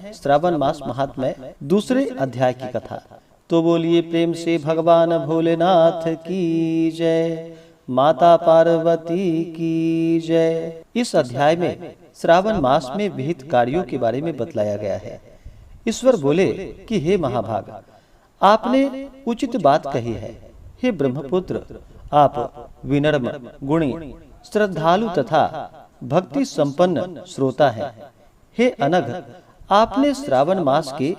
हैं श्रावण मास महात्म्य दूसरे अध्याय की कथा। तो बोलिए प्रेम से भगवान भोलेनाथ की जय, माता पार्वती की जय। इस अध्याय में श्रावण मास में विहित कार्यों के बारे में बतलाया गया है। ईश्वर बोले कि हे महाभाग, आपने उचित बात कही है। हे ब्रह्मपुत्र, आप विनम्र, गुणी, श्रद्धालु तथा भक्ति संपन्न श्रोता हैं। हे अनघ, आपने श्रावण मास के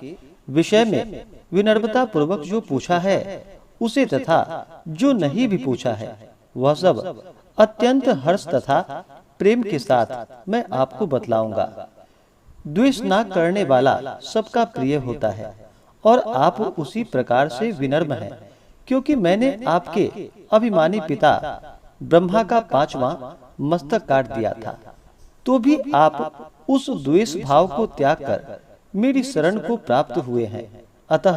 विषय में विनम्रता पूर्वक जो पूछा है उसे तथा जो नहीं भी पूछा है वह सब अत्यंत हर्ष तथा प्रेम के साथ मैं आपको बतलाऊंगा। द्वेष न करने वाला सबका प्रिय होता है और आप उसी प्रकार से विनम्र हैं, क्योंकि मैंने आपके अभिमानी पिता ब्रह्मा का 5वां मस्तक काट दिया था, तो भी आप उस द्वेष भाव को त्याग कर मेरी शरण को प्राप्त हुए हैं। अतः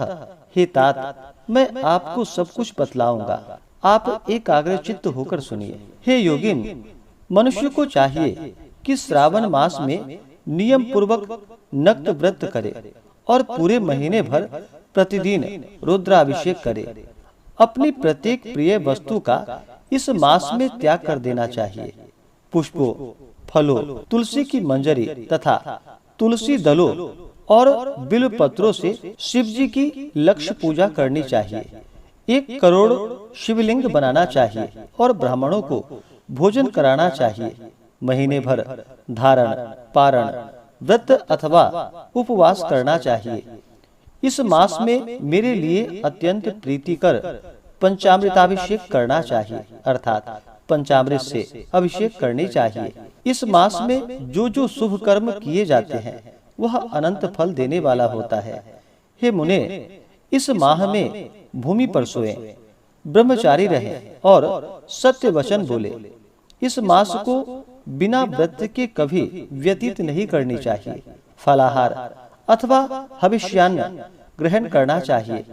हे तात, मैं आपको सब कुछ बतलाऊंगा, आप एकाग्रचित्त होकर सुनिए। हे योगिन, मनुष्य को चाहिए कि श्रावण मास में नियम पूर्वक नक्त व्रत करे और पूरे महीने भर प्रतिदिन रुद्राभिषेक करे। अपनी प्रत्येक प्रिय वस्तु का इस मास में त्याग कर देना चाहिए। पुष्पों, फलों, तुलसी की मंजरी तथा तुलसी दलों और बिल्व पत्रों से शिव जी की लक्ष्य पूजा करनी चाहिए। 1 करोड़ शिवलिंग बनाना चाहिए और ब्राह्मणों को भोजन कराना चाहिए। महीने भर धारण, पारण, व्रत अथवा उपवास करना चाहिए। इस मास में मेरे लिए अत्यंत प्रीतिकर पंचामृताभिषेक करना चाहिए, अर्थात पंचामृत से अभिषेक करनी चाहिए। इस मास में जो जो शुभ कर्म किए जाते हैं वह अनंत फल देने वाला होता है। हे मुने, इस माह में भूमि पर सोएं, ब्रह्मचारी रहें और सत्य वचन बोले। इस मास को बिना व्रत के कभी व्यतीत नहीं करनी चाहिए। फलाहार अथवा हविष्यान्न ग्रहण करना चाहिए।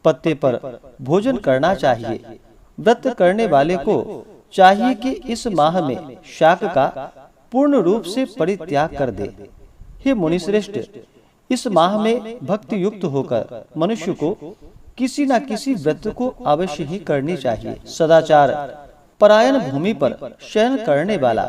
पत्ते पर भोजन करना चाहिए। व्रत करने वाले को चाहिए कि इस माह में शाक का पूर्ण रूप से परित्याग कर दे। हे मुनिश्रेष्ठ, इस माह में भक्ति युक्त होकर मनुष्य को किसी न किसी व्रत को अवश्य ही करनी चाहिए। सदाचार परायण भूमि पर शयन करने वाला,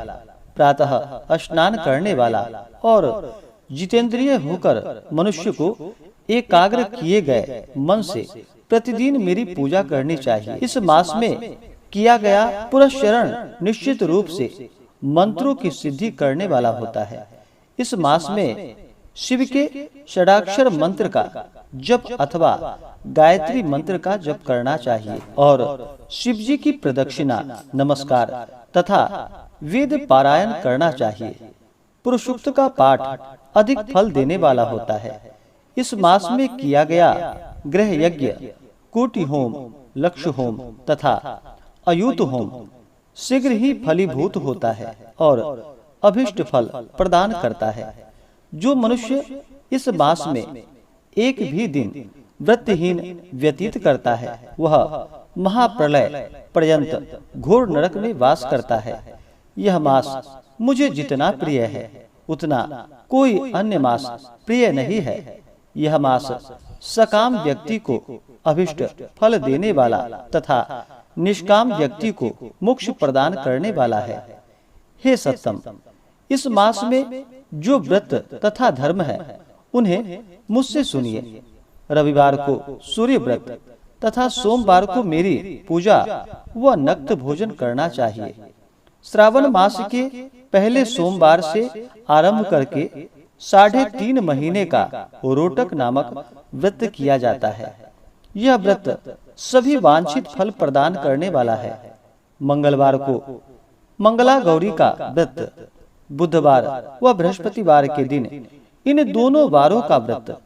प्रातः स्नान करने वाला और जितेंद्रिय होकर मनुष्य को एकाग्र किए गए मन से प्रतिदिन मेरी पूजा करनी चाहिए। इस मास में किया गया पुरस्चरण निश्चित रूप से मंत्रों की सिद्धि करने वाला होता है। इस मास में शिव के षडाक्षर मंत्र का जप अथवा गायत्री मंत्र का जप करना चाहिए और शिव जी की प्रदक्षिणा, नमस्कार तथा वेद पारायण करना चाहिए। पुरुषोक्त का पाठ अधिक फल देने वाला होता है। इस मास में किया गया गृह यज्ञ, कोटि होम, लक्ष्य होम तथा अयूत होम शीघ्र ही फलीभूत होता है और अभिष्ट फल प्रदान करता है। जो मनुष्य इस मास में एक भी दिन व्रतहीन व्यतीत करता है वह महाप्रलय पर्यंत घोर नरक में वास करता है। यह मास मुझे जितना प्रिय है उतना कोई अन्य मास प्रिय नहीं है। यह मास सकाम व्यक्ति को अभिष्ट फल देने वाला तथा निष्काम व्यक्ति को मोक्ष प्रदान करने वाला है। हे सत्तम, इस मास में जो व्रत तथा धर्म है उन्हें मुझसे सुनिए। रविवार को सूर्य व्रत तथा सोमवार को मेरी पूजा व नक्त भोजन करना चाहिए। श्रावण मास के पहले सोमवार से आरंभ करके 3.5 महीने का रोटक नामक व्रत किया जाता है। यह व्रत सभी वांछित फल प्रदान करने वाला है। मंगलवार को मंगला गौरी का व्रत, बुधवार व बृहस्पतिवार के दिन इन दोनों वारों का व्रत,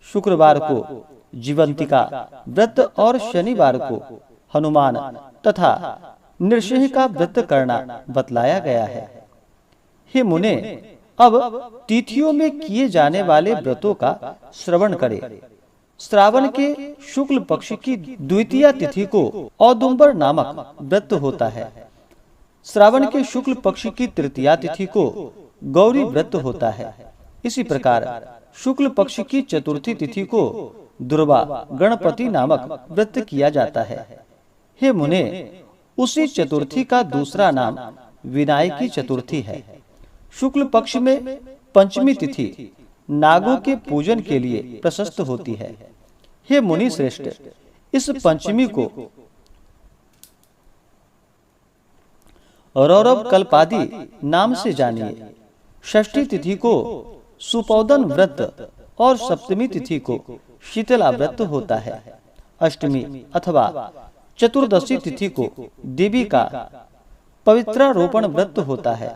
शुक्रवार को जीवंतिका व्रत और शनिवार को हनुमान तथा नृसिंह का व्रत करना बतलाया गया है। हे मुने, अब तिथियों में किए जाने वाले व्रतों का श्रवण करें। श्रावण के शुक्ल पक्ष की द्वितीय तिथि को औदुंबर नामक व्रत होता है। श्रावण के शुक्ल पक्ष की तृतीया तिथि को गौरी व्रत होता है। इसी प्रकार शुक्ल पक्ष की चतुर्थी तिथि को दुर्वा गणपति नामक व्रत किया जाता है। हे मुने, उसी चतुर्थी का दूसरा नाम विनायकी चतुर्थी है। शुक्ल पक्ष में पंचमी तिथि नागों के पूजन के लिए प्रशस्त होती है। हे मुनि श्रेष्ठ, इस पंचमी को रौरव कल्पादि नाम से जानिए। षष्ठी तिथि को सुपौदन व्रत और सप्तमी तिथि को शीतला व्रत होता है। अष्टमी अथवा चतुर्दशी तिथि को देवी का पवित्रारोपण व्रत होता है।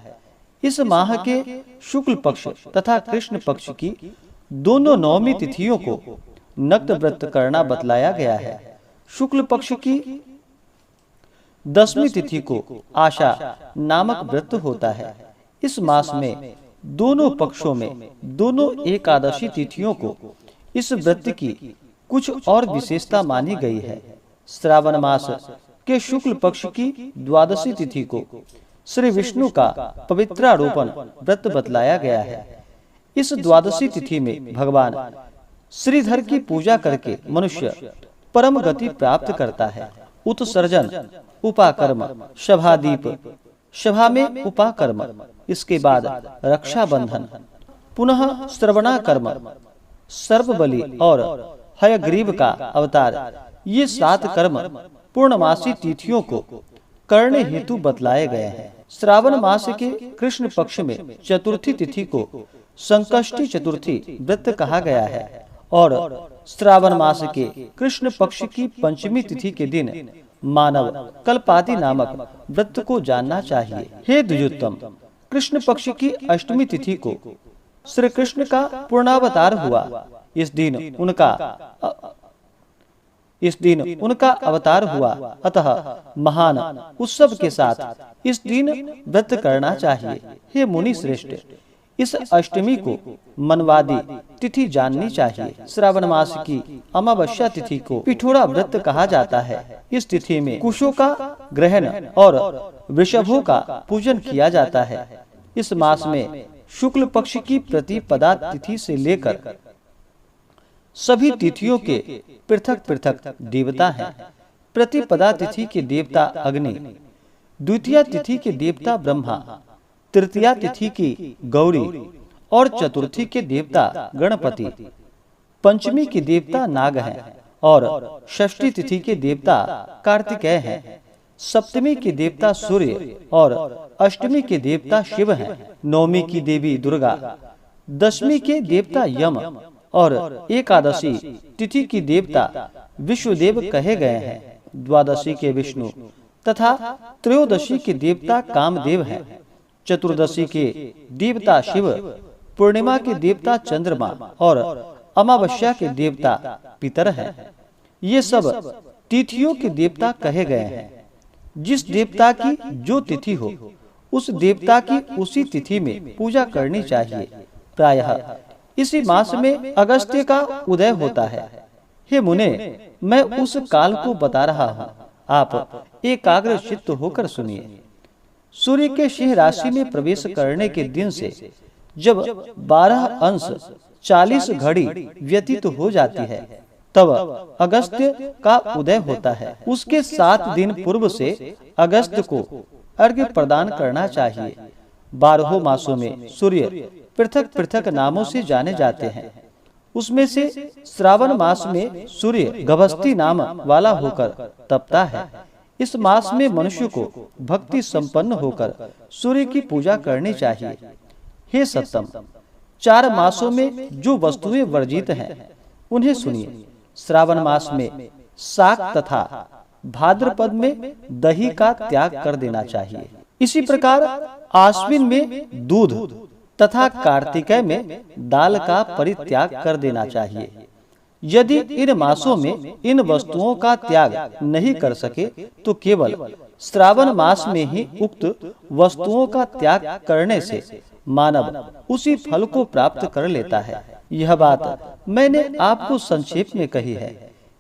इस माह के शुक्ल पक्ष तथा कृष्ण पक्ष की दोनों नवमी तिथियों को नक्त व्रत करना बतलाया गया है। शुक्ल पक्ष की 10वीं तिथि को आशा नामक व्रत होता है। इस मास में दोनों पक्षों में दोनों एकादशी तिथियों को इस व्रत की कुछ और विशेषता मानी गई है। श्रावण मास के शुक्ल पक्ष की 12वीं तिथि को श्री विष्णु का पवित्रारोपण व्रत बतलाया गया है। इस 12वीं तिथि में भगवान श्रीधर की पूजा करके मनुष्य परम गति प्राप्त करता है। उत्सर्जन, उपाकर्म, सभादीप, सभा में उपाकर्म, इसके बाद रक्षाबंधन, पुनः श्रवणाकर्म, सर्वबलि और हयग्रीव का अवतार, ये 7 कर्म पूर्णमासी तिथियों को करने हेतु बतलाए गए हैं। श्रावण मास के कृष्ण पक्ष में चतुर्थी तिथि को संकष्टी चतुर्थी व्रत कहा गया है और श्रावण मास के कृष्ण पक्ष की पंचमी तिथि के दिन मानव कल्पादि नामक व्रत को जानना चाहिए। हे द्विजोत्तम, कृष्ण पक्ष की अष्टमी तिथि को श्री कृष्ण का पूर्णावतार हुआ। इस दिन उनका अवतार हुआ, अतः महान उत्सव के साथ इस दिन व्रत करना चाहिए। हे मुनि श्रेष्ठ, इस अष्टमी को मनवादी तिथि जाननी चाहिए। श्रावण मास की अमावस्या तिथि को पिठोरा व्रत कहा जाता है। इस तिथि में कुशों का ग्रहण और वृषभों का पूजन किया जाता है। इस मास में शुक्ल पक्ष की प्रतिपदा तिथि से लेकर सभी तिथियों के पृथक पृथक देवता हैं। प्रतिपदा तिथि के देवता अग्नि, द्वितीय तिथि के देवता ब्रह्मा, तृतीया तिथि की गौरी और चतुर्थी के देवता गणपति, पंचमी के देवता नाग हैं और षष्ठी तिथि के देवता कार्तिकेय हैं। सप्तमी के देवता सूर्य और अष्टमी के देवता शिव हैं। नवमी की देवी दुर्गा, 10वीं के देवता यम और एकादशी तिथि की देवता विश्वदेव कहे गए हैं। द्वादशी के विष्णु तथा त्रयोदशी के देवता कामदेव हैं। चतुर्दशी के देवता शिव, पूर्णिमा के देवता चंद्रमा और अमावस्या के देवता पितर हैं। ये सब तिथियों के देवता कहे गए हैं। जिस देवता की जो तिथि हो, उस देवता की उसी तिथि में पूजा करनी चाहिए। प्रायः इसी मास में अगस्त्य का उदय होता है। हे मुने, मैं उस काल को बता रहा हूँ, आप एकाग्र चित्त होकर सुनिए। सूर्य के सिंह राशि में प्रवेश करने के दिन से जब 12 अंश 40 घड़ी व्यतीत हो जाती है, तब अगस्त्य का उदय होता है। उसके 7 दिन पूर्व से अगस्त्य को अर्घ्य प्रदान करना चाहिए। 12 मासों में सूर्य पृथक पृथक नामों से जाने जाते हैं। उसमें से श्रावण मास में सूर्य गभस्ती नाम वाला होकर तपता है। इस मास में मनुष्य को भक्ति संपन्न होकर सूर्य की पूजा करनी चाहिए। हे सत्तम, 4 मासों में जो वस्तुएं वर्जित हैं उन्हें सुनिए। श्रावण मास में शाक तथा भाद्रपद में दही का त्याग कर देना चाहिए। इसी प्रकार आश्विन में दूध तथा कार्तिकेय में दाल का परित्याग कर देना चाहिए। यदि इन मासों में इन वस्तुओं का त्याग नहीं कर सके तो केवल श्रावण मास में ही उक्त वस्तुओं का त्याग करने से मानव उसी फल को प्राप्त कर लेता है। यह बात मैंने आपको संक्षेप में कही है।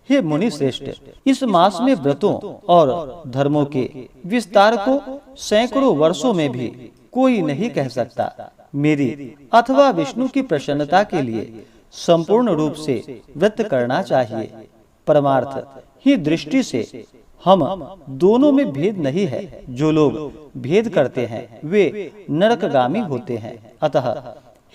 हे मुनि श्रेष्ठ, इस मास में व्रतों और धर्मों के विस्तार को सैकड़ों वर्षों में भी कोई नहीं कह सकता। मेरी अथवा विष्णु की प्रसन्नता के लिए संपूर्ण रूप से व्रत करना चाहिए। परमार्थ ही दृष्टि से हम दोनों में भेद नहीं है। जो लोग भेद करते हैं वे नरकगामी होते हैं। अतः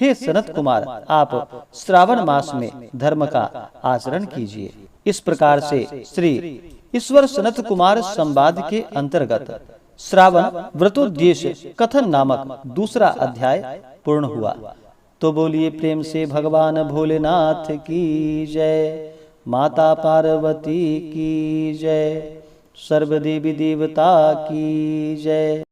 हे सनत कुमार, आप श्रावण मास में धर्म का आचरण कीजिए। इस प्रकार से श्री ईश्वर सनत कुमार संवाद के अंतर्गत श्रावण व्रतोद्देश्य कथन नामक दूसरा अध्याय पूर्ण हुआ। तो बोलिए प्रेम से भगवान भोलेनाथ की जय, माता पार्वती की जय, सर्व देवी देवता की जय।